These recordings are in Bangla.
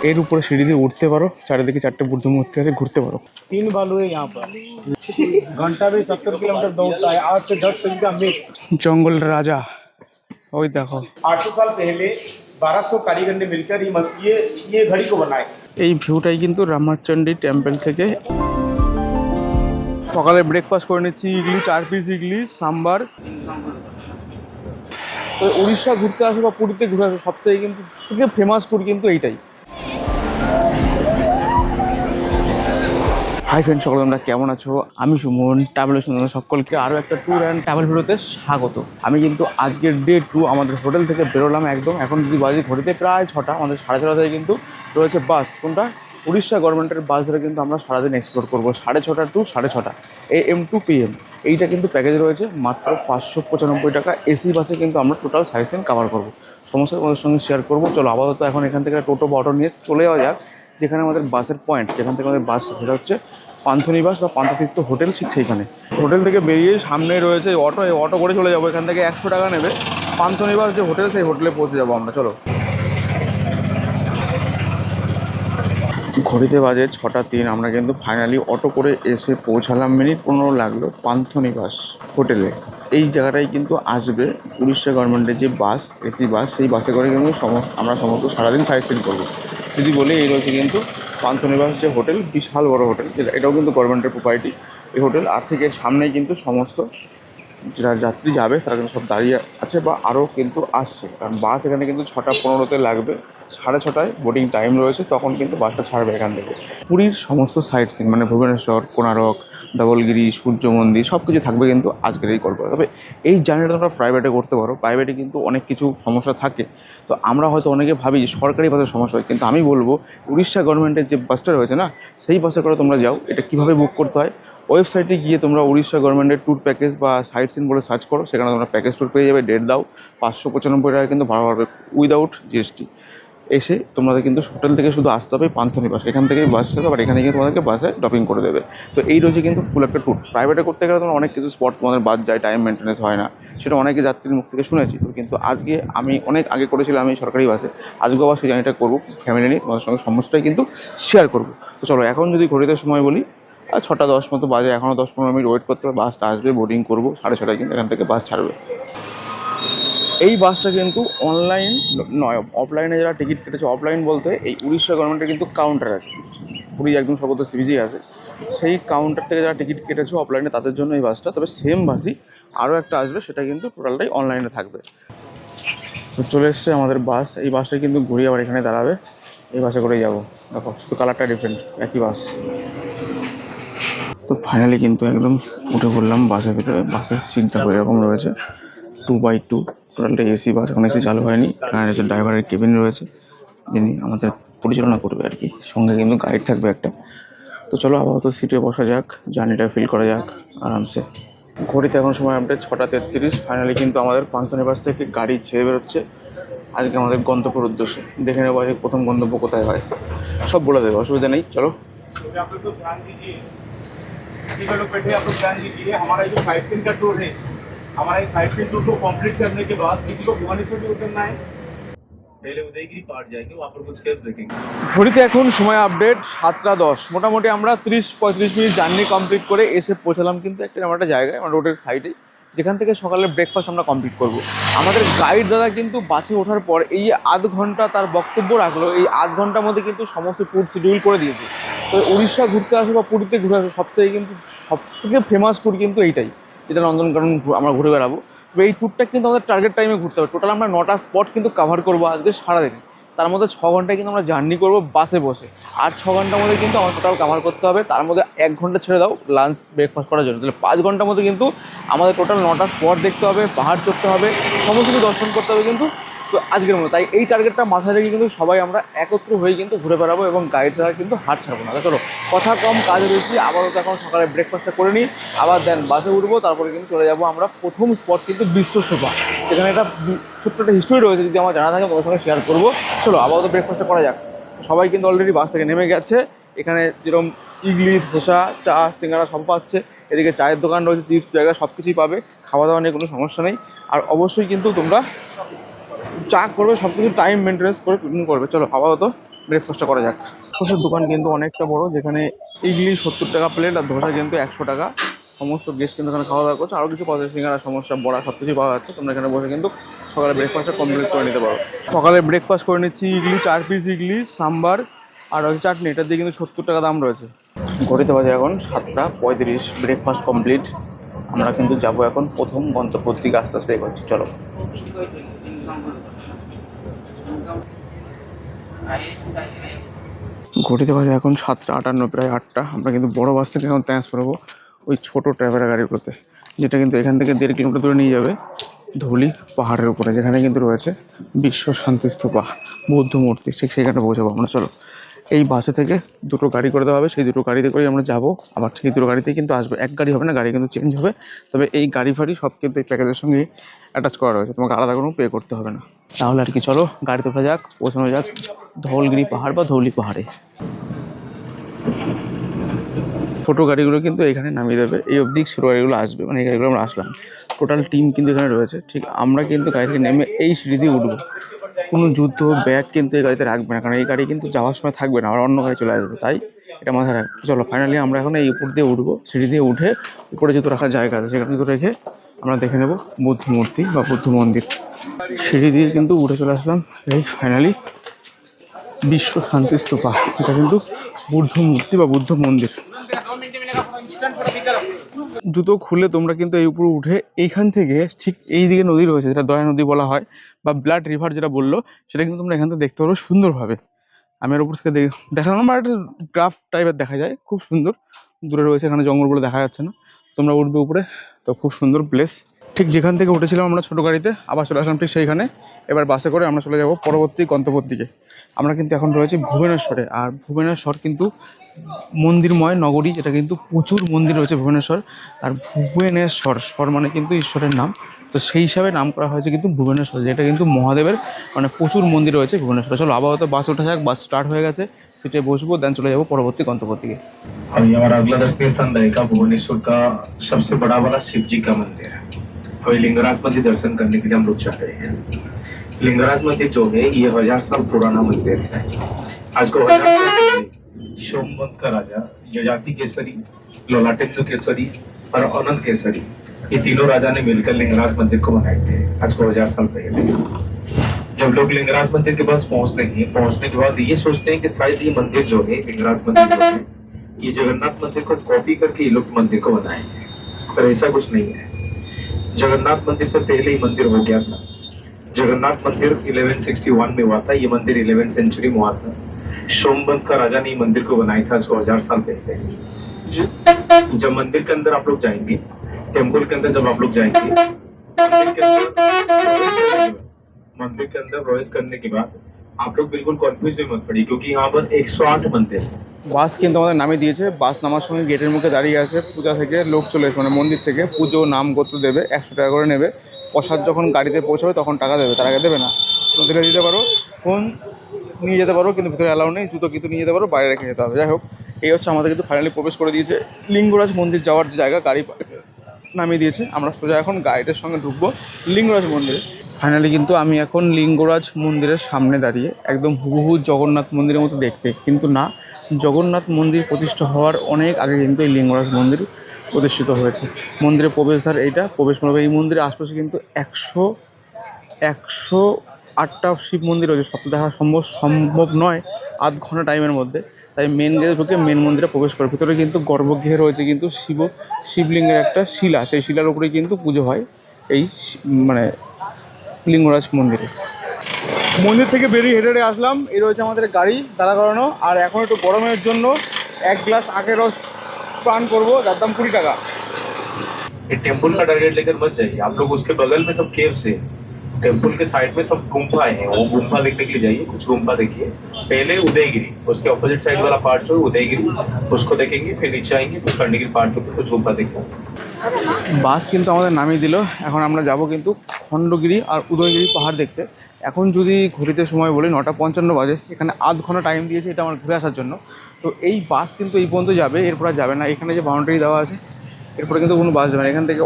এর উপরে সিঁড়ি দিয়ে উঠতে পারো, চারিদিকে 4টে বুদ্ধ মূর্তি আছে, ঘুরতে পারো। 3 बालू है यहाँ पर। घंटा भी 70 किलोमीटर दौड़ता है, 8 से 10 तक का मिक्स। जंगल राजा ওই দেখো। 800 साल पहले 1200 कारीगर ने मिलकर ये घड़ी को बनाए। এই ভিউটাই কিন্তু রামাচন্ডী টেম্পল থেকে। সকালে ব্রেকফাস্ট করে নিচ্ছি, ইডলি, 4 পিস ইডলি, সাম্বার। তো উড়িষ্যা ঘুরতে আসো বা পুরীতে ঘুরে আসো, সবথেকে কিন্তু ফেমাস ট্যুর কিন্তু এইটাই। হাই ফ্রেন্ড, সকলে তোমরা কেমন আছো? আমি সুমন, ট্রাভেলের সঙ্গে সকলকে আরও একটা ট্যুর অ্যান্ড ট্রাভেল ভিডিওতে স্বাগত। আমি কিন্তু আজকের ডে 2 আমাদের হোটেল থেকে বেরোলাম একদম। এখন যদি বাজে ঘড়িতে প্রায় 6টা, আমাদের 6:30 থেকে কিন্তু রয়েছে বাস। কোনটা? উড়িষ্যা গভর্নমেন্টের বাস ধরে কিন্তু আমরা সারাদিন এক্সপ্লোর করবো। 6:30 টু 6:30 AM টু PM এইটা কিন্তু প্যাকেজ রয়েছে মাত্র 595 টাকা। এসি বাসে কিন্তু আমরা টোটাল সাইট সিন কভার করবো। সমস্ত তোমাদের সঙ্গে শেয়ার করবো। চলো আপাতত এখন এখান থেকে টোটো বা অটো নিয়ে চলে যাওয়া যাক যেখানে আমাদের বাসের পয়েন্ট, যেখান থেকে আমাদের বাস সেটা হচ্ছে পান্থনিবাস বা পান্থতীর্থ হোটেল। ঠিক সেইখানে হোটেল থেকে বেরিয়ে সামনেই রয়েছে অটো। এই অটো করে চলে যাবো, এখান থেকে 100 টাকা নেবে। পান্থনিবাস যে হোটেল, সেই হোটেলে পৌঁছে যাবো আমরা। চলো। ঘড়িতে বাজে 6টা 3। আমরা কিন্তু ফাইনালি অটো করে এসে পৌঁছালাম। মিনিট 15 লাগলো পান্থনিবাস হোটেলে। এই জায়গাটাই কিন্তু আসবে উড়িষ্যা গভর্নমেন্টের যে বাস, এসি বাস, সেই বাসে করে কিন্তু আমরা সমস্ত সারাদিন সাইট সিন করবো। যদি বলি এই রয়েছে কিন্তু পান্থনিবাস যে হোটেল, বিশাল বড় হোটেল, এটাও কিন্তু গভর্নমেন্টের প্রপার্টি এই হোটেল। আর থেকে সামনেই কিন্তু সমস্ত যারা যাত্রী যাবে তারা কিন্তু সব দাঁড়িয়ে আছে বা আরও কিন্তু আসছে, কারণ বাস এখানে কিন্তু 6:15-তে লাগবে। 6:30টায় বোর্ডিং টাইম রয়েছে, তখন কিন্তু বাসটা ছাড়বে এখান থেকে। পুরীর সমস্ত সাইট সিন মানে ভুবনেশ্বর, কোণারক, ধবলগিরি, সূর্য মন্দির সব কিছু থাকবে কিন্তু আজকের এই গল্প। তবে এই জার্নিটা তোমরা প্রাইভেটে করতে পারো। প্রাইভেটে কিন্তু অনেক কিছু সমস্যা থাকে। তো আমরা হয়তো অনেকে ভাবি যে সরকারি বাসের সমস্যা হয়, কিন্তু আমি বলবো উড়িষ্যা গভর্নমেন্টের যে বাসটা রয়েছে না, সেই বাসে করে তোমরা যাও। এটা কীভাবে বুক করতে হয়, ওয়েবসাইটে গিয়ে তোমরা উড়িষ্যা গভর্নমেন্টের ট্যুর প্যাকেজ বা সাইট সিন বলে সার্চ করো, সেখানে তোমরা প্যাকেজ ট্যুর পেয়ে যাবে। ডেট দাও, 595 টাকা কিন্তু ভাড়া পড়বে উইদাউট GST। এসে তোমাদের কিন্তু হোটেল থেকে শুধু আসতে হবে পান্থনিবাস, এখান থেকেই বাস যাবে, বাট এখানে গিয়ে তোমাদেরকে বাসে ড্রপিং করে দেবে। তো এই রয়েছে কিন্তু ফুল একটা ট্যুর। প্রাইভেটে করতে গেলে তোমার অনেক কিছু স্পট তোমাদের বাদ যায়, টাইম মেনটেন্স হয় না, সেটা অনেকে যাত্রীর মুখ থেকে শুনেছি। তো কিন্তু আজকে আমি অনেক আগে করেছিলাম আমি সরকারি বাসে, আজকে আবার সেই জার্নিটা করবো ফ্যামিলি নিয়ে, তোমাদের সঙ্গে সমস্তটাই কিন্তু শেয়ার করবো। তো চলো, এখন যদি ঘড়িতে সময় বলি 6:10 মতো বাজে, এখনও 10-15 মিনিট ওয়েট করতে হবে। বাসটা আসবে, বোর্ডিং করবো, 6:30টায় কিন্তু এখান থেকে বাস ছাড়বে। এই বাসটা কিন্তু অনলাইন নয়, অফলাইনে যারা টিকিট কেটেছে, অফলাইন বলতে এই উড়িষ্যা গভর্নমেন্টের কিন্তু কাউন্টার আছে, পুরী একদম সর্বত্র সিবিজি আছে, সেই কাউন্টার থেকে যারা টিকিট কেটেছে অফলাইনে তাদের জন্য এই বাসটা। তবে সেম বাসই আরও একটা আসবে, সেটা কিন্তু টোটালটাই অনলাইনে থাকবে। তো চলে এসছে আমাদের বাস। এই বাসটা কিন্তু ঘুরিয়ে আবার এখানে দাঁড়াবে। এই বাসে করেই যাবো। দেখো শুধু কালারটা ডিফারেন্ট, একই বাস। তো ফাইনালি কিন্তু একদম উঠে পড়লাম বাসের ভিতরে। বাসের সিট দেখো এরকম রয়েছে, 2x2, টোটালটা এসি বাস। এখন এসি চালু হয়নি, কারণ হচ্ছে ড্রাইভারের কেবিন রয়েছে, যিনি আমাদের পরিচালনা করবে আর কি। সঙ্গে কিন্তু গাইড থাকবে একটা। তো চলো আপাতত সিটে বসা যাক, জার্নিটা ফিল করা যাক আরামসে। ঘড়িতে এখন সময় আপডেট 6:33। ফাইনালি কিন্তু আমাদের পান্থনিবাস থেকে গাড়ি ছেড়ে বেরোচ্ছে আজকে আমাদের গন্তব্যের উদ্দেশ্যে। দেখে নেবো আজকে প্রথম গন্তব্য কোথায় হয়, সব বলে দেবে, অসুবিধা নেই। চলো। आप लोग ध्यान दीजिए, हमारा जो साइट सीन का टूर है, हमारा ये साइट सीन टूर को कंप्लीट करने के बाद किसी को भुवनेश्वर भी उतरना है, पहले उदयगिरी पार्ट जाएंगे, वहाँ पर कुछ केव्स देखेंगे। ঘড়িতে এখন সময় আপডেট 7:10। মোটামুটি আমরা 30-35 মিনিট জার্নি কমপ্লিট করে এসে পৌঁছালাম কিন্তু একটা আমার একটা জায়গায়, আমার রোডের সাইডে, যেখান থেকে সকালে ব্রেকফাস্ট আমরা কমপ্লিট করব। আমাদের গাইড দাদা কিন্তু বাসে ওঠার পর এই আধ ঘন্টা তার বক্তব্য রাখলো, এই আধ ঘন্টার মধ্যে কিন্তু সমস্ত ট্যুর শিডিউল করে দিয়েছে। তো উড়িষ্যা ঘুরতে আসো বা পুরীতে ঘুরে আসো, সবথেকে ফেমাস ট্যুর কিন্তু এইটাই, যেটা নন্দনকানন আমরা ঘুরে বেড়াবো। তো এই ট্যুরটা কিন্তু আমাদের টার্গেট টাইমে ঘুরতে হবে। টোটাল আমরা 9টা স্পট কিন্তু কভার করবো আজকে সারাদিনে। তার মধ্যে 6 ঘন্টায় কিন্তু আমরা জার্নি করবো বাসে বসে, আর 6 ঘন্টার মধ্যে কিন্তু আমার টোটাল কভার করতে হবে। তার মধ্যে 1 ঘন্টা ছেড়ে দাও লাঞ্চ ব্রেকফাস্ট করার জন্য, তাহলে 5 ঘন্টার মধ্যে কিন্তু আমাদের টোটাল 9টা স্পট দেখতে হবে, পাহাড় চড়তে হবে, সমস্ত কিছু দর্শন করতে হবে কিন্তু তো আজকের মতো। তাই এই টার্গেটটা মাথায় রেখে কিন্তু সবাই আমরা একত্র হয়ে কিন্তু ঘুরে বেড়াবো, এবং গাইড ছাড়া কিন্তু হাট ছাড়বো না। চলো, কথা কম কাজে বেশি। আবারও এখন সকালে ব্রেকফাস্টটা করে নিই, আবার দেন বাসে উঠবো, তারপরে কিন্তু চলে যাবো আমরা প্রথম স্পট কিন্তু বিশ্বস্তূপা। এখানে একটা ছোট্ট একটা হিস্টোরি রয়েছে, যদি আমার জানা থাকে তোমার সঙ্গে শেয়ার করবো। চলো আপাতত ব্রেকফাস্টটা করা যাক। সবাই কিন্তু অলরেডি বাস থেকে নেমে গেছে। এখানে যেরকম ইডলি, ধোসা, চা, সিঙ্গাড়া সব পাচ্ছে। এদিকে চায়ের দোকান রয়েছে, চিপস, জায়গা সব কিছুই পাবে। খাওয়া দাওয়া নিয়ে কোনো সমস্যা নেই। আর অবশ্যই কিন্তু তোমরা চা করবে, সব কিছু টাইম মেনটেন্স করে করবে। চলো আপাতত ব্রেকফাস্টটা করা যাক। ব্রেকফাস্টের দোকান কিন্তু অনেকটা বড়, যেখানে ইডলি 70 টাকা প্লেট আর ধোসা কিন্তু 100 টাকা। সমস্ত গেস্ট কিন্তু এখানে খাওয়া দাওয়া করছে, আরও কিছু পদের সিঙ্গারা, সমস্যা, বড়া সব কিছুই পাওয়া যাচ্ছে। তোমরা এখানে বসে কিন্তু সকালে ব্রেকফাস্টটা কমপ্লিট করে নিতে পারো। সকালে ব্রেকফাস্ট করে নিচ্ছি ইডলি, 4 পিস ইডলি, সাম্বার আর হচ্ছে চাটনি, এটার দিয়ে কিন্তু 70 টাকা দাম রয়েছে। ঘড়িতে বাজে এখন 7:35, ব্রেকফাস্ট কমপ্লিট। আমরা কিন্তু যাবো এখন প্রথম গন্তব্যের দিকে আস্তে আস্তে এগোচ্ছি। চলো। ঘড়িতে বাজে এখন 7:58, প্রায় 8টা। আমরা কিন্তু বড় বাস থেকে এখন ট্রান্সফার হবো ওই ছোটো ট্রাভেলার গাড়িগুলোতে, যেটা কিন্তু এখান থেকে 1.5 কিলোমিটার দূরে নিয়ে যাবে ধুলি পাহাড়ের উপরে, যেখানে কিন্তু রয়েছে বিশ্ব শান্তিস্তূপা বৌদ্ধ মূর্তি। ঠিক সেখানে পৌঁছাবো আমরা। চলো, এই বাসে থেকে দুটো গাড়ি করে দেওয়া হবে, সেই দুটো গাড়িতে করেই আমরা যাবো। আবার সেই দুটো গাড়িতেই কিন্তু আসবে, এক গাড়ি হবে না, গাড়ি কিন্তু চেঞ্জ হবে। তবে এই গাড়ি ফাড়ি সব কিন্তু এই প্যাকেজের সঙ্গে অ্যাটাচ করা রয়েছে, তোমাকে আলাদা কোনো পে করতে হবে না। তাহলে আর কি, চলো গাড়িতে ওঠা যাক, পৌঁছানো যাক ধৌলগিরি পাহাড় বা ধৌলি পাহাড়ে। ছোটো গাড়িগুলো কিন্তু এখানে নামিয়ে দেবে, এই অবধি ছোটো গাড়িগুলো আসবে, মানে এই গাড়িগুলো আমরা আসলাম। টোটাল টিম কিন্তু এখানে রয়েছে। ঠিক আমরা কিন্তু গাড়ি থেকে নেমে এই সিঁড়ি দিয়ে উঠবো। কোনো জুতো ব্যাগ কিন্তু এই গাড়িতে রাখবে না, কারণ এই গাড়ি কিন্তু যাওয়ার সময় থাকবে না, আর অন্য গাড়ি চলে আসবে, তাই এটা মাথায় রাখবে। চলো ফাইনালি আমরা এখন এই উপর দিয়ে উঠবো, সিঁড়ি দিয়ে উঠে উপরে জুতো রাখার জায়গা আছে সেখানে জুতো রেখে আমরা দেখে নেবো বুদ্ধ মূর্তি বা বুদ্ধ মন্দির। সিঁড়ি দিয়ে কিন্তু উঠে চলে আসলাম এই ফাইনালি বিশ্ব শান্তিস্তূপা, এটা কিন্তু বুদ্ধ মূর্তি বা বুদ্ধ মন্দির। জুতো খুলে তোমরা কিন্তু এই উপরে উঠে এইখান থেকে ঠিক এই দিকে নদী রয়েছে, যেটা দয়া নদী বলা হয় বা ব্লাড রিভার যেটা বললো, সেটা কিন্তু তোমরা এখান থেকে দেখতে পারো সুন্দরভাবে। আমি আর উপর থেকে দেখালাম, আমার একটা গ্রাফ টাইপের দেখা যায়, খুব সুন্দর। দূরে রয়েছে, এখানে জঙ্গল বলে দেখা যাচ্ছে না। তোমরা উঠবে উপরে, তো খুব সুন্দর প্লেস। ঠিক যেখান থেকে উঠেছিলাম আমরা ছোটো গাড়িতে, আবার চলে আসলাম ঠিক সেইখানে। এবার বাসে করে আমরা চলে যাব পরবর্তী গন্তব্যের দিকে। আমরা কিন্তু এখন রয়েছি ভুবনেশ্বরে, আর ভুবনেশ্বর কিন্তু মন্দিরময় নগরী, যেটা কিন্তু প্রচুর মন্দির রয়েছে ভুবনেশ্বর। আর ভুবনেশ্বর স্বর মানে কিন্তু ঈশ্বরের নাম, তো সেই হিসাবে নাম করা হয়েছে কিন্তু ভুবনেশ্বর, যেটা কিন্তু মহাদেবের, মানে প্রচুর মন্দির রয়েছে ভুবনেশ্বরে। চলো আপাতত বাস ওঠা যাক, বাস স্টার্ট হয়ে গেছে, সিটে বসবো, দেন চলে যাবো পরবর্তী গন্তব্যের দিকে। अभी हमारा अगला दर्शनीय स्थान रहेगा भुवनेश्वर का सबसे बड़ा वाला शिव जी का मंदिर है। अभी लिंगराज मंदिर दर्शन करने के लिए हम लोग जा रहे हैं। लिंगराज मंदिर जो है ये 1000 साल पुराना मंदिर है। आज को 1000 साल पहले सोमवंश का राजा जजाति केसरी, ललाटेंदु केसरी और अनंत केसरी, ये तीनों राजा ने मिलकर लिंगराज मंदिर को बनाए थे। आज को 1000 साल पहले जब लोग लिंगराज मंदिर के पास पहुंचते हैं, पहुंचने के बाद ये सोचते हैं कि शायद ये मंदिर जो है लिंगराज मंदिर जो है ये जगन्नाथ मंदिर को कॉपी करके ये लोग मंदिर को बनाए, पर ऐसा कुछ नहीं है। जगन्नाथ मंदिर से पहले ही मंदिर हो गया था। जगन्नाथ मंदिर 1161 में हुआ था, ये मंदिर 11th सेंचुरी में हुआ था। सोमवंश का राजा ने मंदिर को बनाया था इसको 1000 साल पहले। जब मंदिर के अंदर आप लोग जाएंगे, टेम्पल के अंदर जब आप लोग जाएंगे, मंदिर के अंदर प्रवेश करने के बाद आप लोग बिल्कुल कन्फ्यूज भी मत पड़िए, क्योंकि यहाँ पर 108 मंदिर है। বাস কিন্তু আমাদের নামিয়ে দিয়েছে। বাস নামার সময় গেটের মুখে দাঁড়িয়ে আছে, পূজা থেকে লোক চলে এসে, মানে মন্দির থেকে পুজো নাম গোত্র দেবে, 100 টাকা করে নেবে। প্রসাদ যখন গাড়িতে পৌঁছাবে তখন টাকা দেবে, তার আগে দেবে না। নদীতে দিতে পারো, ফোন নিয়ে যেতে পারো, কিন্তু ভিতরে অ্যালাউ নেই। জুতো কিন্তু নিয়ে যেতে পারো, বাইরে রেখে যেতে হবে। যাই হোক, এই হচ্ছে আমাদের কিন্তু ফাইনালি প্রবেশ করে দিয়েছে লিঙ্গরাজ মন্দির যাওয়ার যে জায়গা, গাড়ি নামিয়ে দিয়েছে। আমরা সোজা এখন গাইডের সঙ্গে ঢুকবো লিঙ্গরাজ মন্দিরে। ফাইনালি কিন্তু আমি এখন লিঙ্গরাজ মন্দিরের সামনে দাঁড়িয়ে, একদম হুবহু জগন্নাথ মন্দিরের মতো দেখতে, কিন্তু না, জগন্নাথ মন্দির প্রতিষ্ঠা হওয়ার অনেক আগে কিন্তু এই লিঙ্গরাজ মন্দির প্রতিষ্ঠিত হয়েছে। মন্দিরের প্রবেশদ্বার এইটা, প্রবেশ করবে। এই মন্দিরের আশপাশে কিন্তু 108টা শিব মন্দির রয়েছে, সব দেখা সম্ভব নয় আধ ঘন্টা টাইমের মধ্যে। তাই মেন গেটে ঢুকে মেন মন্দিরে প্রবেশ করে। ভিতরে কিন্তু গর্ভগৃহে রয়েছে কিন্তু শিবলিঙ্গের একটা শিলা, সেই শিলার উপরেই কিন্তু পুজো হয় এই মানে লিঙ্গরাজ মন্দিরে। মন্দির থেকে বেরিয়ে হেঁটে হেঁটে আসলাম, এই রয়েছে আমাদের গাড়ি দাঁড়া করানো। আর এখন একটু গরমের জন্য 1 গ্লাস আখের রস পান করবো, যার দাম 20 টাকা। ये टेम्पल का डायरेक्ट लेकर मत जाइए, आप लोग उसके बगल में सब केव्स है, टेम्पल के साइड में सब गुम्फाएं हैं, वो गुम्फा देखने के लिए जाइए। कुछ गुम्फा देखिए, पहले उदयगिरी, उसके ऑपोजिट साइड वाला पार्ट जो है उदयगिरी, उसको देखेंगे, फिर नीचे आएंगे, फिर खंडगिरी पार्ट के ऊपर कुछ गुम्फा देखेंगे। বাস কিন্তু আমাদের নামিয়ে দিল। এখন আমরা যাব কিন্তু খণ্ডগিরি আর উদয়গিরি পাহাড় দেখতে। এখন যদি ঘড়িতে সময় বলি 9:55 বাজে, এখানে আধ ঘন্টা টাইম দিয়েছে এটা আমার ঘুরে আসার জন্য। তো এই বাস কিন্তু এই পর্যন্ত যাবে, এরপর আর যাবে না। এখানে যে বাউন্ডারি দেওয়া আছে, এরপরে কিন্তু কোনো বাস যাবে না। এখান থেকে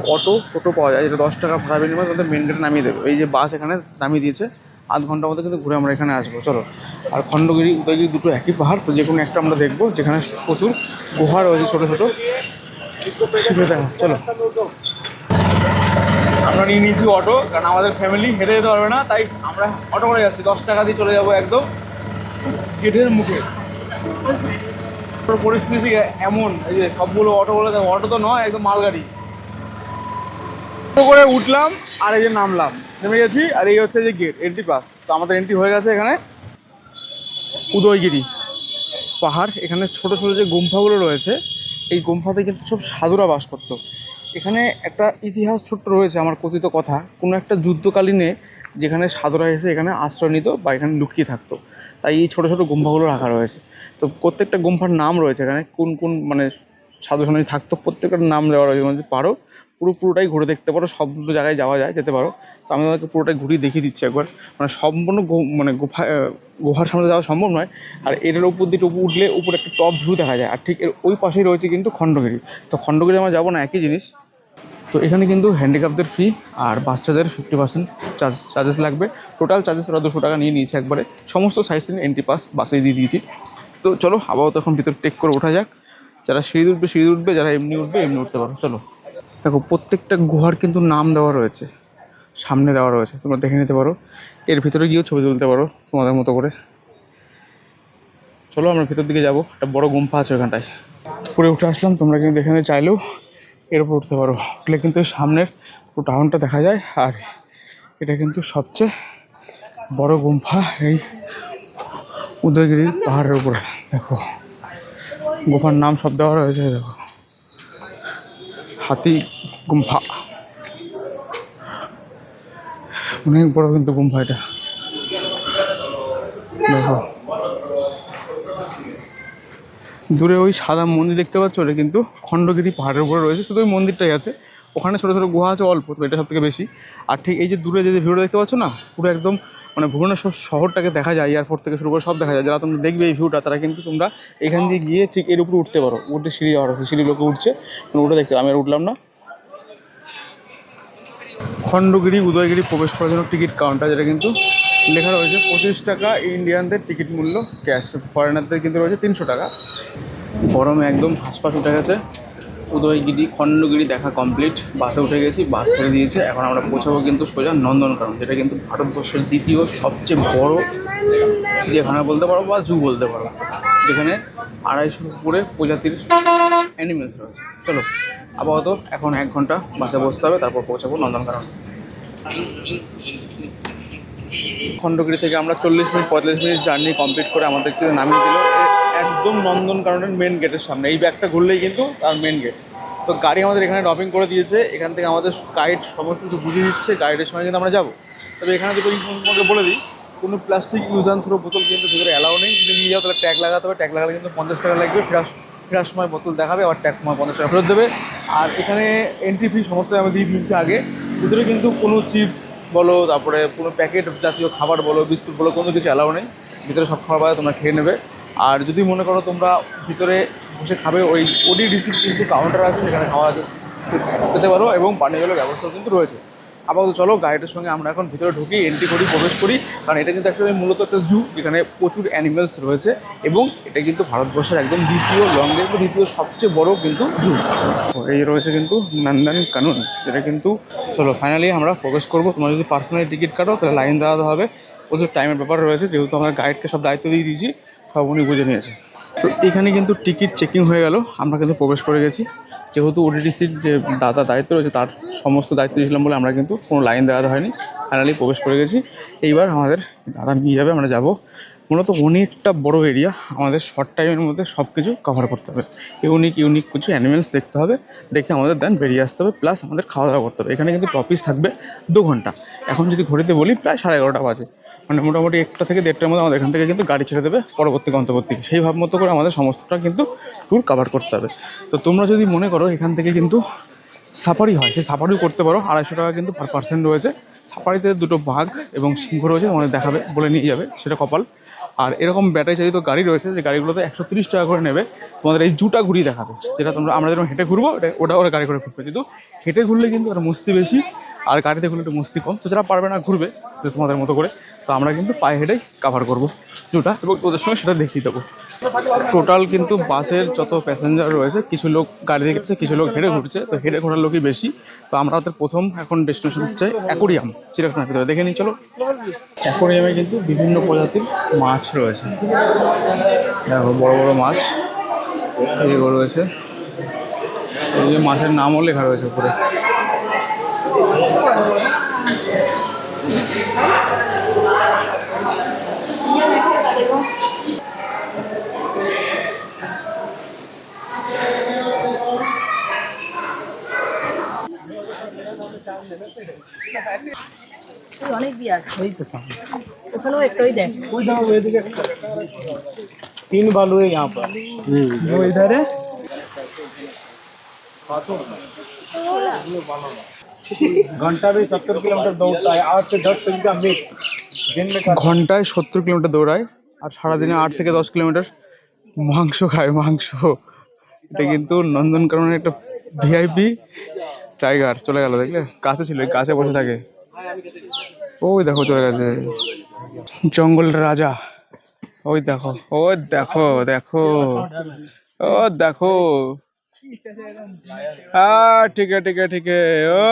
টোটো পাওয়া যায়, যেটা 10 টাকা ভাড়া বিনিময়ে তোমাদের মেন গেটে নামিয়ে দেবে। এই যে বাস এখানে নামিয়ে দিয়েছে, আধ ঘন্টার মধ্যে কিন্তু ঘুরে আমরা এখানে আসবো। চলো, আর খণ্ডগিরি উদয়গিরি দুটো একই পাহাড়, তো যে কোনো একটা আমরা দেখবো যেখানে প্রচুর গুহা রয়েছে ছোটো ছোটো, সেটা দেখা। চলো, আমরা নিয়ে নিয়েছি অটো, কারণ আমাদের ফ্যামিলি হেঁটে যেতে পারবে না, তাই আমরা অটো করে যাচ্ছি। 10 টাকা দিয়ে চলে যাবো একদম গেটের মুখে। পরিস্থিতি এমন, এই যে সবগুলো অটোগুলো, অটো তো নয়, একদম মালগাড়ি। অটো করে উঠলাম আর এই যে নামলাম, নেমে গেছি। আর এই হচ্ছে যে গেট, এন্ট্রি পাস। তো আমাদের এন্ট্রি হয়ে গেছে এখানে উদয়গিরি পাহাড়। এখানে ছোট ছোট যে গুম্ফাগুলো রয়েছে, এই গুম্ফাতে কিন্তু সব সাধুরা বাস করতো। এখানে একটা ইতিহাস ছোট্ট রয়েছে আমার কথিত কথা, কোনো একটা যুদ্ধকালীনে যেখানে সাধুরা এসে এখানে আশ্রয় নিত বা এখানে লুকিয়ে থাকতো, তাই এই ছোটো ছোটো গুম্ফাগুলো রাখা রয়েছে। তো প্রত্যেকটা গুম্ফার নাম রয়েছে এখানে, কোন কোন মানে সাধু সন্ন্যাসী থাকতো প্রত্যেকটার নাম দেওয়া রয়েছে। মানে পারো পুরোটাই ঘুরে দেখতে পারো, সবগুলো জায়গায় যাওয়া যায়, যেতে পারো। তো আমি তোমাকে পুরোটাই ঘুরিয়ে দেখিয়ে দিচ্ছি একবার। মানে সম্পূর্ণ মানে গুহার সামনে যাওয়া সম্ভব নয়। আর এটার উপর দিয়ে উঠলে উপরে একটা টপ ভিউ দেখা যায়। আর ঠিক এর ওই পাশেই রয়েছে কিন্তু খণ্ডগিরি। তো খণ্ডগিরি আমরা যাবো না, একই জিনিস। তো এখানে কিন্তু হ্যান্ডিক্যাপদের ফ্রি আর বাচ্চাদের 50% চার্জেস লাগবে। টোটাল চার্জেস ওরা 200 টাকা নিয়ে নিয়েছে একবারে। সমস্ত সাইড সিন এন্ট্রি পাস বাসে দিয়ে দিয়েছি। তো চলো আপাতত এখন ভিতরে টেক করে ওঠা যাক। যারা সিঁড়ি উঠবে, যারা এমনি উঠতে পারো। চলো, দেখো প্রত্যেকটা গুহার কিন্তু নাম দেওয়া রয়েছে, সামনে দেওয়া রয়েছে, তোমরা দেখে নিতে পারো। এর ভিতরে গিয়েও ছবি তুলতে পারো তোমাদের মতো করে। চলো আমরা ভিতর দিকে যাবো। একটা বড় গুম্ফা আছে ওখানটায়, উপরে উঠে আসলাম। তোমরা কিন্তু এখানে চাইলেও এর উপর উঠতে পারো, উঠলে কিন্তু সামনের পুরো টাউনটা দেখা যায়। আর এটা কিন্তু সবচেয়ে বড় গুম্ফা এই উদয়গিরির পাহাড়ের উপরে। দেখো গুম্ফার নাম সব দেওয়া রয়েছে, দেখো হাতি গুম্ফা, অনেক বড় কিন্তু গুম্ফা এটা। দেখো দূরে ওই সাদা মন্দির দেখতে পাচ্ছ, ওটা কিন্তু খণ্ডগিরি পাহাড়ের উপরে রয়েছে। শুধু ওই মন্দিরটাই আছে, ওখানে ছোটো ছোটো গুহা আছে অল্প, তো এটা সব থেকে বেশি। আর ঠিক এই যে দূরে যে ভিউটা দেখতে পাচ্ছ না, পুরো একদম মানে ভুবনেশ্বর শহরটাকে দেখা যায়, এয়ারপোর্ট থেকে শুরু করে সব দেখা যায়। যারা তোমরা দেখবে এই ভিউটা, তারা কিন্তু তোমরা এখান দিয়ে গিয়ে ঠিক এর উপরে উঠতে পারো। উঠে সিঁড়ি যাওয়ার আছে, সিঁড়িগুলোকে উঠছে, ওটা দেখতে আমি আর উঠলাম না। খণ্ডগিরি উদয়গিরি প্রবেশ করার জন্য টিকিট কাউন্টার, যেটা কিন্তু লেখা রয়েছে 25 টাকা ইন্ডিয়ানদের টিকিট মূল্য ক্যাশ, ফরেনারদের কিন্তু রয়েছে 300 টাকা। গরমে একদম হাঁসফাঁস উঠে গেছে। উদয়গিরি খণ্ডগিরি দেখা কমপ্লিট, বাসে উঠে গেছি, বাস ছেড়ে দিয়েছে। এখন আমরা পৌঁছাবো কিন্তু সোজা নন্দনকানন, যেটা কিন্তু ভারতবর্ষের দ্বিতীয় সবচেয়ে বড় চিড়িয়াখানা বলতে পারো বা জু বলতে পারো, যেখানে 250 উপরে প্রজাতির অ্যানিমেলস রয়েছে। চলো আপাতত এখন 1 ঘন্টা বাসে বসতে হবে, তারপর পৌঁছাবো নন্দনকানন। খণ্ডগিরি থেকে আমরা 45 মিনিট জার্নি কমপ্লিট করে আমাদেরকে নামিয়ে দিল একদম নন্দনকাননের মেন গেটের সামনে। এই ব্যাগটা ঘুরলেই কিন্তু তার মেন গেট। তো গাড়ি আমাদের এখানে ড্রপিং করে দিয়েছে, এখান থেকে আমাদের গাইড সমস্ত কিছু বুঝিয়ে দিচ্ছে। গাইডের সঙ্গে কিন্তু আমরা যাবো। তবে এখানে দুটো ইনফরমেশন বলে দিই, কোনো প্লাস্টিক ইউজ অ্যান্ড থ্রো বোতল কিন্তু ভিতরে অ্যালাউ নেই। যদি নিয়ে যাও তাহলে ট্যাগ লাগাতে হবে, ট্যাগ লাগালে কিন্তু 50 টাকা লাগবে। ফেরার সময় বোতল দেখাবে, আবার ট্যাগ সময় 50 টাকা ফেরত দেবে। আর এখানে এন্ট্রি ফি সমস্ত আমি দিয়ে দিয়েছি আগে। ভিতরে কিন্তু কোনো চিপস বলো, তারপরে কোনো প্যাকেট জাতীয় খাবার বলো, বিস্কুট বলো, কোনো কিছু অ্যালাউ নেই। ভিতরে সব খাবার পাবে, তোমরা খেয়ে নেবে। আর যদি মনে করো তোমরা ভিতরে বসে খাবে, ওই ওডি রিসিপ্ট কিন্তু কাউন্টার আছে, সেখানে খাওয়া খেতে পারো, এবং পানীয় জলের ব্যবস্থাও কিন্তু রয়েছে। আপাতত চলো গাইডের সঙ্গে আমরা এখন ভিতরে ঢুকি, এন্ট্রি করি, প্রবেশ করি। কারণ এটা কিন্তু একটা মূলত একটা জু, যেখানে প্রচুর অ্যানিমেলস রয়েছে, এবং এটা কিন্তু ভারতবর্ষের একদম দ্বিতীয় সবচেয়ে বড় কিন্তু জু। এই রয়েছে কিন্তু নন্দনকানন, যেটা কিন্তু চলো ফাইনালি আমরা প্রবেশ করবো। তোমরা যদি পার্সোনালি টিকিট কাটো তাহলে লাইন দেওয়া হবে, প্রচুর টাইমের ব্যাপার রয়েছে। যেহেতু আমরা গাইডকে সব দায়িত্ব দিয়ে দিয়েছি, সব উনি বুঝে নিয়েছে। তো এখানে কিন্তু টিকিট চেকিং হয়ে গেল, আমরা কিন্তু প্রবেশ করে গেছি। যেহেতু ওডিটিসির যে দায়িত্ব রয়েছে, তার সমস্ত দায়িত্ব দিয়েছিলাম বলে আমরা কিন্তু কোনো লাইন দেওয়া হয়নি, ফাইনালি প্রবেশ করে গেছি। এইবার আমাদের দাদা নিয়ে যাবে, আমরা যাব। মূলত অনেকটা বড় এরিয়া, আমাদের শর্ট টাইমের মধ্যে সব কিছু কভার করতে হবে। ইউনিক কিছু অ্যানিমেলস দেখতে হবে, দেখে আমাদের দেন বেরিয়ে আসতে হবে, প্লাস আমাদের খাওয়া দাওয়া করতে হবে। এখানে কিন্তু টপিস থাকবে 2 ঘন্টা। এখন যদি ঘড়িতে বলি প্রায় 11:30 বাজে, মানে মোটামুটি 1টা থেকে 1:30টার মধ্যে আমাদের এখান থেকে কিন্তু গাড়ি ছেড়ে দেবে পরবর্তী গন্তব্যে। সেই ভাব মতো করে আমাদের সমস্তটা কিন্তু ট্যুর কভার করতে হবে। তো তোমরা যদি মনে করো এখান থেকে কিন্তু সাফারি হয়, সেই সাফারিও করতে পারো। 250 টাকা কিন্তু পার পার্সেন্ট রয়েছে। সাফারিতে 2টো বাঘ এবং সিংহ রয়েছে, তোমাদের দেখাবে, বলে নিয়ে যাবে, সেটা কপাল। আর এরকম ব্যাটারি চালিত গাড়ি রয়েছে, যে গাড়িগুলোতে 130 টাকা করে নেবে, তোমাদের এই জুটা ঘুরিয়ে দেখাবে। যেটা আমরা যেরকম হেঁটে ঘুরবো, ওটা ওরা গাড়ি করে ঘুরবে। কিন্তু হেঁটে ঘুরলে কিন্তু ওরা মস্তি বেশি, আর গাড়িতে ঘুরলে একটু মস্তি কম, তো যারা পারবে না ঘুরবে তো তোমাদের মতো করে, তো আমরা কিন্তু পায়ে হেঁটেই কাভার করবো যেটা, এবং ওদের সঙ্গে সেটা দেখিয়ে দেবো। টোটাল কিন্তু বাসের যত প্যাসেঞ্জার রয়েছে, কিছু লোক গাড়িতে গেছে, কিছু লোক হেঁটে ঘুরছে, তো হেঁটে ঘোরার লোকই বেশি। তো আমরা ওদের প্রথম এখন ডেস্টিনেশন হচ্ছে অ্যাকোরিয়াম, চিড়িয়াখানার ভিতরে, দেখে নিই চলো। অ্যাকোরিয়ামে কিন্তু বিভিন্ন প্রজাতির মাছ রয়েছে, দেখো বড় বড় মাছ এইগুলো রয়েছে, এই যে মাছের নামও লেখা রয়েছে উপরে। অনেক বিয়ার ওখানেও একটাই দেখ, तीन बालू है यहाँ पर जो इधर है घंटा भी 70 किलोमीटर दौड़ता है 8 से 10 कभी का मिक्स दिन में ঘন্টায় 70 কিলোমিটার দৌড়ায়, আর সারাদিনে 8 থেকে 10 কিলোমিটার মাংস খায়, মাংস। এটা কিন্তু নন্দনকাননের একটা ভিআইপি টাইগার। চলে গেল, দেখলে গাছে ছিল, এই গাছে বসে থাকে। ওই দেখো চলে গেছে জঙ্গলের রাজা। ওই দেখো, ও দেখো, দেখো, ও দেখো, ঠিক है ठीक है ठीक है, ও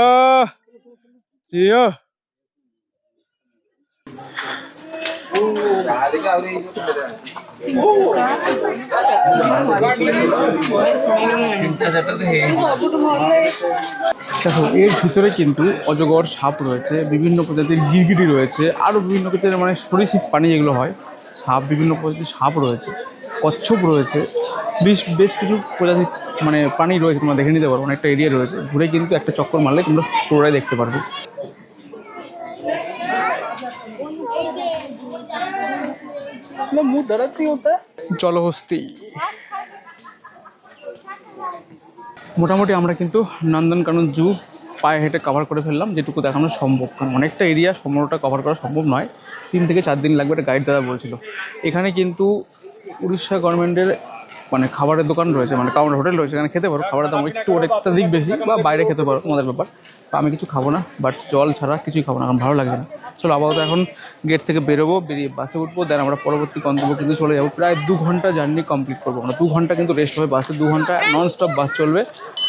জিও। দেখো এর ভিতরে কিন্তু অজগর, সাপ রয়েছে, বিভিন্ন প্রজাতির গিরগিটি রয়েছে, আরও বিভিন্ন প্রজাতির মানে সরীসৃপ প্রাণী যেগুলো হয়, সাপ, বিভিন্ন প্রজাতির সাপ রয়েছে, কচ্ছপ রয়েছে, বেশ কিছু প্রজাতির মানে প্রাণী রয়েছে। তোমরা দেখে নিতে পারো, অনেকটা এরিয়া রয়েছে, ঘুরে কিন্তু একটা চক্কর মারলে তোমরা পুরোটাই দেখতে পারবে। জলহস্তি। মোটামুটি আমরা কিন্তু নন্দনকানন জু পায়ে হেঁটে কভার করে ফেললাম, যেটুকু দেখানো সম্ভব, কারণ অনেকটা এরিয়া সম্পূর্ণটা কভার করা সম্ভব নয়, 3 থেকে 4 দিন লাগবে, একটা গাইড দাদা বলছিল। এখানে কিন্তু উড়িষ্যা গভর্নমেন্টের মানে খাবারের দোকান রয়েছে, মানে কাউন্টার হোটেল রয়েছে, এখানে খেতে পারো। খাবারের দাম একটু অনেকটা দিক বেশি, বা বাইরে খেতে পারো, তোমাদের ব্যাপার। তো আমি কিছু খাবো না, বাট জল ছাড়া কিছুই খাবো না, কারণ ভালো লাগছে না। চলো আপাতত এখন গেট থেকে বেরোবো, বেরিয়ে বাসে উঠবো, দেন আমরা পরবর্তী গন্তব্য কিন্তু চলে যাবো। প্রায় 2 ঘন্টা জার্নি কমপ্লিট করবো আমরা, 2 ঘন্টা কিন্তু রেস্ট হবে বাসে, 2 ঘন্টা নন স্টপ বাস চলবে।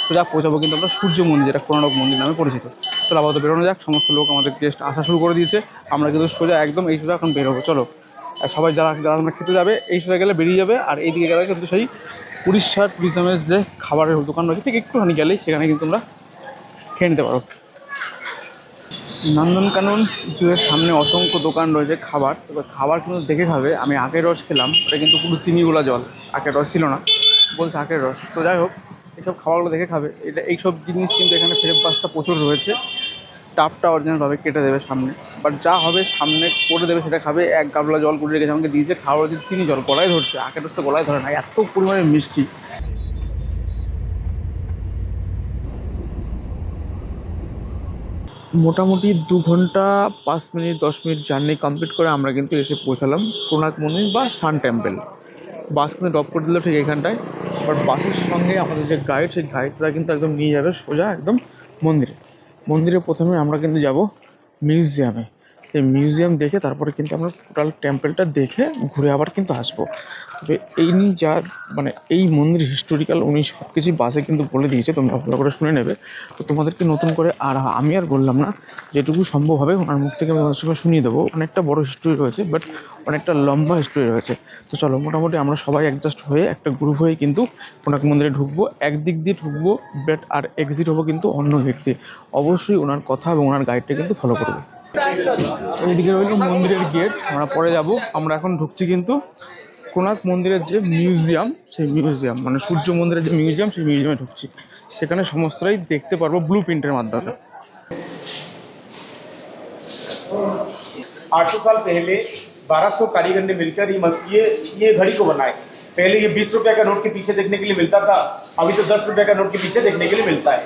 সোজা পৌঁছাবো কিন্তু আমরা সূর্য মন্দির, যেটা কোনারক মন্দির নামে পরিচিত। চলো আপাতত বেরোনো যাক, সমস্ত লোক আমাদের গেস্ট আসা শুরু করে দিয়েছে, আমরা কিন্তু সোজা একদম এই সোজা এখন বেরোবো। চলো, আর সবাই যারা যারা আমরা খেতে যাবে এই সোজা গেলে বেরিয়ে যাবে, আর এইদিকে গেলে কিন্তু সেই উড়িষ্যার ট্যুরিজমের যে খাবারের দোকান রয়েছে ঠিক একটুখানি গেলেই সেখানে কিন্তু তোমরা খেয়ে নিতে পারো। নন্দনকানন জুয়ের সামনে অসংখ্য দোকান রয়েছে খাবার, তবে খাবার কিন্তু দেখে খাবে। আমি আখের রস খেলাম, ওটা কিন্তু পুরো চিনিগুলা জল, আখের রস ছিল না, বলছে আখের রস। তো যাই হোক, এইসব খাবারগুলো দেখে খাবে। এইসব জিনিস কিন্তু এখানে ফ্রেশ বাসটা প্রচুর রয়েছে, টাপটা অরিজিনালভাবে কেটে দেবে সামনে, বাট যা হবে সামনে করে দেবে সেটা খাবে। 1 গামলা জল করে রেখেছে আমাকে দিয়েছে, খাওয়ার হচ্ছে চিনি জল, গলায় ধরছে, আখের রস তো গলায় ধরে না, এত পরিমাণে মিষ্টি। মোটামুটি 2 ঘন্টা 5 মিনিট 10 মিনিট জার্নি কমপ্লিট করে আমরা কিন্তু এসে পৌঁছালাম কোনার্ক মন্দির বা সান টেম্পল। বাস কিন্তু ড্রপ করে দিল ঠিক এখানটায়, বাট বাসের সঙ্গে আমাদের যে গাইড, সেই গাইডটা কিন্তু একদম নিয়ে যাবে সোজা একদম মন্দিরে প্রথমে আমরা কিন্তু যাব মিউজিয়ামে। এই মিউজিয়াম দেখে তারপরে কিন্তু আমরা টোটাল টেম্পলটা দেখে ঘুরে আবার কিন্তু আসবো। তবে এই নিয়ে যা মানে এই মন্দির হিস্টোরিক্যাল, উনি সব কিছুই বাসে কিন্তু বলে দিয়েছে, তোমরা ভালো করে শুনে নেবে। তো তোমাদেরকে নতুন করে আমি আর বললাম না, যেটুকু সম্ভব হবে ওনার মুখ থেকে আমি তোমাদের সঙ্গে শুনিয়ে দেবো। অনেকটা বড় হিস্টোরি রয়েছে, বাট অনেকটা লম্বা হিস্টোরি রয়েছে। তো চলো, মোটামুটি আমরা সবাই অ্যাডজাস্ট হয়ে একটা গ্রুপ হয়ে কিন্তু কোনার্ক মন্দিরে ঢুকবো, একদিক দিয়ে ঢুকবো, বাট আর এক্সিট হবো কিন্তু অন্য দিক দিয়ে। অবশ্যই ওনার কথা এবং ওনার গাইডটা কিন্তু ফলো করবে। এইদিকে রইল মন্দিরের গেট, আমরা পরে যাব। আমরা এখন ঢুকছি কিন্তু কোনার্ক মন্দিরের যে মিউজিয়াম, সেই মিউজিয়াম মানে সূর্য মন্দিরের যে মিউজিয়াম, সেই মিউজিয়ামে ঢুকছি। সেখানে সমস্তটাই দেখতে পারবো ব্লু প্রিন্টের মাধ্যমে। 800 साल पहले 1200 कारीगर ने मिलकर ये घड़ी को बनाए। पहले ये 20 रुपए का नोट के पीछे देखने के लिए मिलता था, अभी तो 10 रुपए का नोट के पीछे देखने के लिए मिलता है।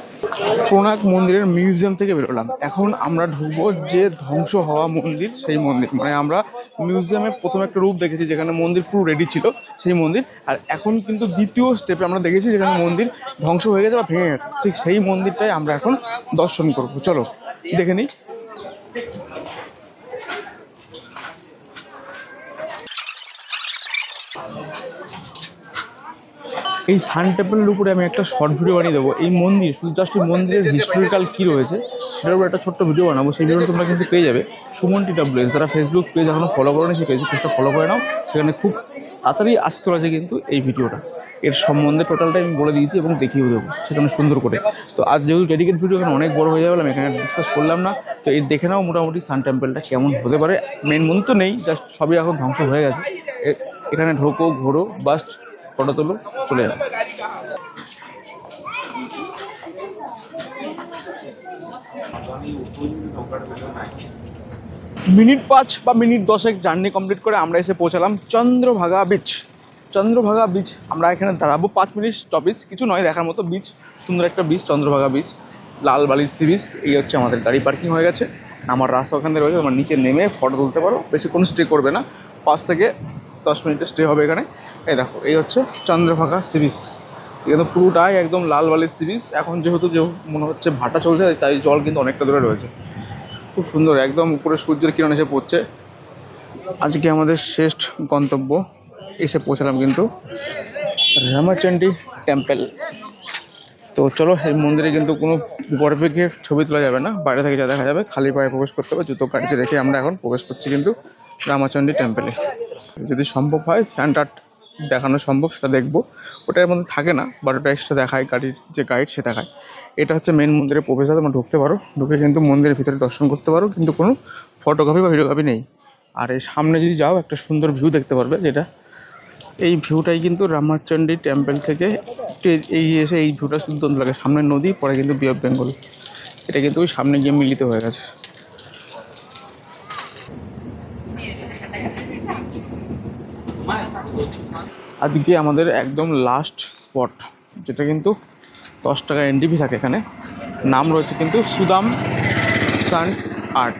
কোনার্ক মন্দিরের মিউজিয়াম থেকে বেরোলাম, এখন আমরা ঢুকবো যে ধ্বংস হওয়া মন্দির, সেই মন্দির। মানে আমরা মিউজিয়ামে প্রথমে একটা রূপ দেখেছি যেখানে মন্দির পুরো রেডি ছিল, সেই মন্দির। আর এখন কিন্তু দ্বিতীয় স্টেপে আমরা দেখেছি যেখানে মন্দির ধ্বংস হয়ে গেছে বা ভেঙে গেছে, ঠিক সেই মন্দিরটাই আমরা এখন দর্শন করবো। চলো দেখে নিই। এই সান টেম্পলের উপরে আমি একটা শর্ট ভিডিও বানিয়ে দেবো। এই মন্দির শুধু জাস্ট এই মন্দিরের হিস্টোরিক্যাল কী রয়েছে সেটার উপর একটা ছোট্ট ভিডিও বানাবো। সেই ভিডিওটা তোমরা কিন্তু পেয়ে যাবে সুমন TWS। যারা ফেসবুক পেজ এখনও ফলো করে সেই পেজটা ফলো করে নাও, সেখানে খুব তাড়াতাড়ি আসতে চলেছে কিন্তু এই ভিডিওটা। এর সম্বন্ধে টোটালটা আমি বলে দিয়েছি এবং দেখিয়েও দেবো সেখানে সুন্দর করে। তো আজ যেহেতু ডেডিকেট ভিডিও এখানে অনেক বড় হয়ে যাবে, আমি এখানে ডিসকাস করলাম না। তো এই দেখে নাও মোটামুটি সান টেম্পলটা কেমন হতে পারে। মেন মন্দির তো নেই, জাস্ট সবই এখন ধ্বংস হয়ে গেছে। এখানে ঢোকো, ঘোরো, বাস্ট ফটো তোলো, চলে যাবে। মিনিট 5 বা মিনিট 10 জার্নি কমপ্লিট করে আমরা এসে পৌঁছালাম চন্দ্রভাগা বিচ। চন্দ্রভাগা বিচ আমরা এখানে দাঁড়াবো, 5 মিনিট স্টপেজ, কিছু নয়, দেখার মতো বিচ, সুন্দর একটা বিচ চন্দ্রভাগা বিচ, লাল বালির সি বিচ। এই হচ্ছে আমাদের গাড়ি পার্কিং হয়ে গেছে, আমার রাস্তা ওখানে রয়েছে, আমার নিচে নেমে ফটো তুলতে পারো। বেশি কোনো স্টে করবে না, 5 থেকে 10 মিনিটের স্টে হবে এখানে। এই দেখো, এই হচ্ছে চন্দ্রভাগা সি বিচ। এখানে পুরোটাই একদম লাল বালির সি বিচ। এখন যেহেতু মনে হচ্ছে ভাটা চলছে, তাই জল কিন্তু অনেকটা দূরে রয়েছে। খুব সুন্দর, একদম উপরে সূর্যের কিরণ এসে পড়ছে। আজকে আমাদের শেষ গন্তব্য, এসে পৌঁছালাম কিন্তু রামাচন্ডী টেম্পল। তো চলো, এই মন্দিরে কিন্তু কোনো বরফে গিয়ে ছবি তোলা যাবে না, বাইরে থেকে যা দেখা যাবে, খালি পায়ে প্রবেশ করতে হবে। জুতো গাড়িতে রেখে আমরা এখন প্রবেশ করছি কিন্তু রামাচন্ডী টেম্পলে। যদি সম্ভব হয় স্যান্টার দেখানো সম্ভব সেটা দেখবো, ওটার মধ্যে থাকে না, বাট ওটা এক্সট্রা দেখায়, গাড়ির যে গাইড সে দেখায়। এটা হচ্ছে মেন মন্দিরের প্রবেশ, তোমরা ঢুকতে পারো, ঢুকে কিন্তু মন্দিরের ভিতরে দর্শন করতে পারো, কিন্তু কোনো ফটোগ্রাফি বা ভিডিওগ্রাফি নেই। আর এই সামনে যদি যাও একটা সুন্দর ভিউ দেখতে পারবে, যেটা এই ভিউটাই কিন্তু রামাচন্ডী টেম্পল থেকে এই এসে এই ভিউটা দুর্দান্ত লাগে। সামনে নদী, পরে কিন্তু বে অফ বেঙ্গল, এটা কিন্তু ওই সামনে গিয়ে মিলিত হয়ে গেছে। আজকে আমাদের একদম লাস্ট স্পট, যেটা কিন্তু 10 টাকা এন্ট্রি ফি থাকে এখানে। নাম রয়েছে কিন্তু সুদাম সান আর্ট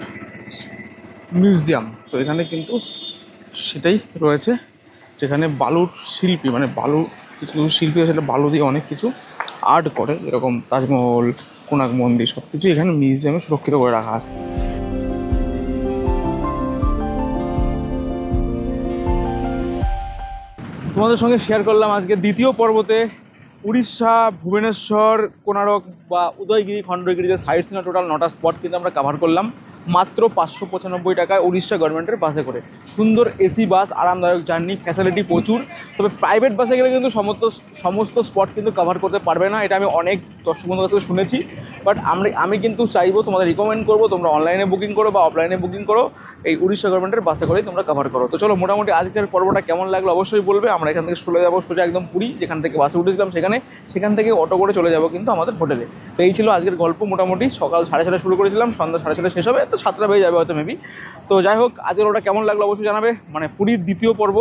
মিউজিয়াম। তো এখানে কিন্তু সেটাই রয়েছে, যেখানে বালুর শিল্পী, মানে বালু কিছু শিল্পী আছে, সেটা বালু দিয়ে অনেক কিছু আর্ট করে, এরকম তাজমহল, কোনার্ক মন্দির, সব কিছু এখানে মিউজিয়ামে সুরক্ষিত করে রাখা আছে। তোমাদের সঙ্গে শেয়ার করলাম আজকে দ্বিতীয় পর্বতে উড়িষ্যা, ভুবনেশ্বর, কোনারক বা উদয়গিরি, খণ্ডগিরি, যে সাইট সিনা টোটাল 9টা স্পট কিন্তু আমরা কাভার করলাম মাত্র 595 টাকায় উড়িষ্যা গভর্নমেন্টের বাসে করে। সুন্দর এসি বাস, আরামদায়ক জার্নি, ফ্যাসিলিটি প্রচুর। তবে প্রাইভেট বাসে গেলে কিন্তু সমস্ত স্পট কিন্তু কাভার করতে পারবে না, এটা আমি অনেক দর্শক বন্ধুদের কাছ থেকে শুনেছি। বাট আমি কিন্তু চাইবো, তোমাদের রিকমেন্ড করবো তোমরা অনলাইনে বুকিং করো বা অফলাইনে বুকিং করো, এই উড়িষ্যা গভর্নমেন্টের বাসে করেই তোমরা কাভার করো। তো চলো, মোটামুটি আজকের পর্বটা কেমন লাগলো অবশ্যই বলবে। আমরা এখান থেকে চলে যাবো সোজা একদম পুরী, যেখান থেকে বাসে উঠেছিলাম সেখান থেকে অটো করে চলে যাবো কিন্তু আমাদের হোটেলে। তো এই ছিল আজকের গল্প। মোটামুটি সকাল 6:30 শুরু করেছিলাম, সন্ধ্যা 6:30 শেষ হবে, তো 7টা বেজে যাবে হয়তো মেবি। তো যাই হোক, আজকের ওটা কেমন লাগলো অবশ্যই জানাবে, মানে পুরীর দ্বিতীয় পর্ব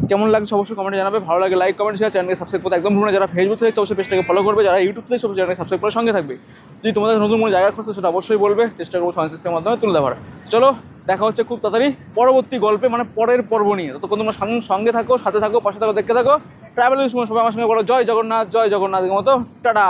কেমন লাগছে অবশ্যই কমেন্টে জানাবে। ভালো লাগে লাইক, কমেন্ট, শেয়ার, চ্যানেলকে সাবস্ক্রাইব করতে একদম ভুলো না। যারা ফেসবুক থেকে অবশ্যই পেজটাকে ফলো করবে, যারা ইউটিউব থেকে অবশ্যই চ্যানেলকে সাবস্ক্রাইব করে সঙ্গে থাকবে। যদি তোমাদের নতুন কোনো জায়গা খুঁজছে সেটা অবশ্যই বলবে, চেষ্টা করবো সায়েন্সের মাধ্যমে তুলে দেওয়ার। চলো, দেখা হচ্ছে খুব তাড়াতাড়ি পরবর্তী গল্পে, মানে পরের পর্ব নিয়ে। ততক্ষণ তোমরা সঙ্গে থাকো, সাথে থাকো, পাশে থাকো, দেখতে থাকো। ট্রাভেলিং সময় সবাই আমার সঙ্গে বলো জয় জগন্নাথ, জয় জগন্নাথের মতো টাটা।